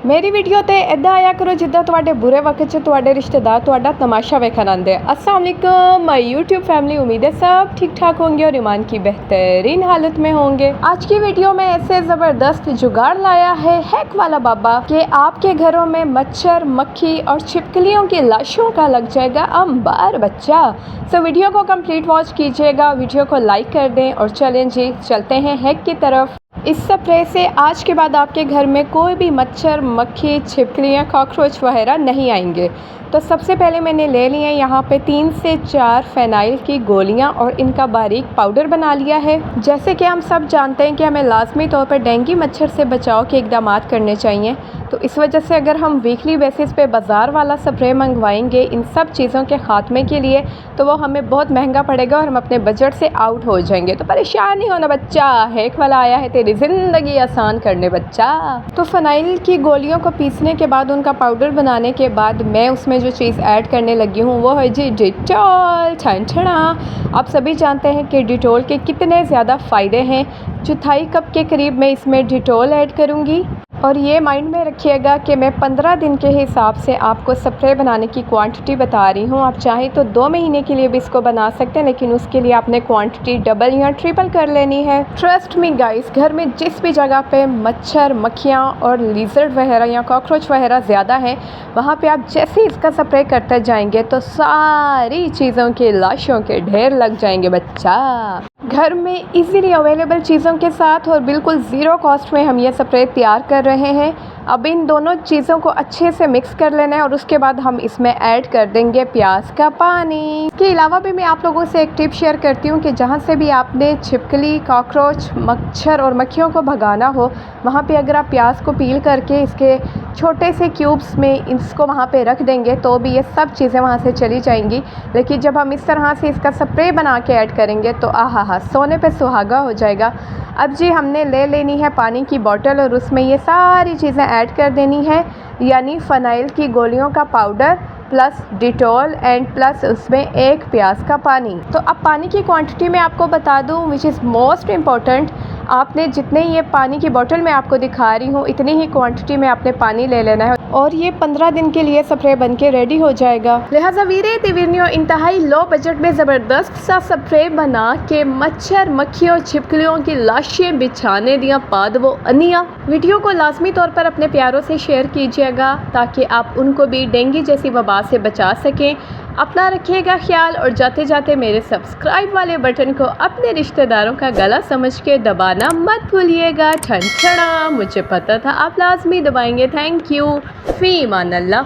मेरी वीडियो ते इदा आया करो जिदा तुहाडे बुरे वक्त च तुहाडे रिश्तेदार तुहाडा तमाशा वेखन आंदे। अस्सलाम वालेकुम माय यूट्यूब फैमिली, उम्मीद है सब ठीक ठाक होंगे और ईमान की बेहतरीन हालत में होंगे। आज की वीडियो में ऐसे ज़बरदस्त जुगाड़ लाया है हैक वाला बाबा कि आपके घरों में मच्छर, मक्खी और छिपकलियों की लाशों का लग जाएगा अंबार बच्चा। सो वीडियो को कंप्लीट वॉच कीजिएगा, वीडियो को लाइक कर दें और चलें जी चलते हैं हैक की तरफ। इस स्प्रे से आज के बाद आपके घर में कोई भी मच्छर, मक्खी, छिपकलियाँ, कॉकरोच वगैरह नहीं आएंगे। तो सबसे पहले मैंने ले लिए यहाँ पे 3 से 4 फ़ेनाइल की गोलियाँ और इनका बारीक पाउडर बना लिया है। जैसे कि हम सब जानते हैं कि हमें लाजमी तौर पर डेंगू मच्छर से बचाव के इकदाम करने चाहिए, तो इस वजह से अगर हम वीकली बेसिस पे बाज़ार वाला स्प्रे मंगवाएंगे इन सब चीज़ों के ख़ात्मे के लिए तो वो हमें बहुत महंगा पड़ेगा और हम अपने बजट से आउट हो जाएंगे। तो परेशान नहीं होना बच्चा, हैक वाला आया है तेरी ज़िंदगी आसान करने बच्चा। तो फ़नाइल की गोलियों को पीसने के बाद उनका पाउडर बनाने के बाद मैं उसमें जो चीज़ ऐड करने लगी हूँ वो है जी डिटॉल। ठंडा आप सभी जानते हैं कि डिटॉल के कितने ज़्यादा फ़ायदे हैं। 1/4 कप के करीब मैं इसमें डिटॉल ऐड करूँगी और ये माइंड में रखिएगा कि मैं 15 दिन के हिसाब से आपको स्प्रे बनाने की क्वांटिटी बता रही हूँ। आप चाहें तो 2 महीने के लिए भी इसको बना सकते हैं, लेकिन उसके लिए आपने क्वांटिटी डबल या ट्रिपल कर लेनी है। ट्रस्ट मी गाइस, घर में जिस भी जगह पे मच्छर, मक्खियाँ और लिजर्ड वगैरह या कॉकरोच वगैरह ज़्यादा हैं, वहाँ पे आप जैसे इसका स्प्रे करते जाएंगे तो सारी चीज़ों की लाशों के ढेर लग जाएंगे बच्चा। घर में इजीली अवेलेबल चीज़ों के साथ और बिल्कुल ज़ीरो कॉस्ट में हम ये स्प्रे तैयार कर रहे हैं। अब इन दोनों चीज़ों को अच्छे से मिक्स कर लेना है और उसके बाद हम इसमें ऐड कर देंगे प्याज का पानी। इसके अलावा भी मैं आप लोगों से एक टिप शेयर करती हूँ कि जहाँ से भी आपने छिपकली, कॉकरोच, मच्छर और मक्खियों को भगाना हो, वहाँ पे अगर आप प्याज को पील करके इसके छोटे से क्यूब्स में इसको वहाँ पे रख देंगे तो भी ये सब चीज़ें वहाँ से चली जाएंगी। लेकिन जब हम इस तरह से इसका स्प्रे बना के ऐड करेंगे तो आहा सोने पे सुहागा हो जाएगा। अब जी हमने ले लेनी है पानी की बोतल और उसमें ये सारी चीज़ें ऐड कर देनी है, यानी फ़नाइल की गोलियों का powder plus Dettol and plus उसमें 1 प्याज का पानी। तो अब पानी की क्वांटिटी मैं आपको बता दूं विच इज़ मोस्ट इम्पॉर्टेंट। आपने जितने ये पानी की बोतल मैं आपको दिखा रही हूँ इतनी ही क्वांटिटी में आपने पानी ले लेना है और ये 15 दिन के लिए स्प्रे बन के रेडी हो जाएगा। लिहाजा वीरे तिवीरनियो इंतहाई लो बजट में ज़बरदस्त सा स्प्रे बना के मच्छर, मक्खियों, छिपकलियों की लाशें बिछाने दिया पाद वो अनिया। वीडियो को लाजमी तौर पर अपने प्यारों से शेयर कीजिएगा ताकि आप उनको भी डेंगू जैसी वबा से बचा सकें। अपना रखिएगा ख्याल और जाते जाते मेरे सब्सक्राइब वाले बटन को अपने रिश्तेदारों का गला समझ के दबाना मत भूलिएगा। ठंडा मुझे पता था आप लाजमी दबाएंगे। थैंक यू, फ़ी ईमान अल्लाह।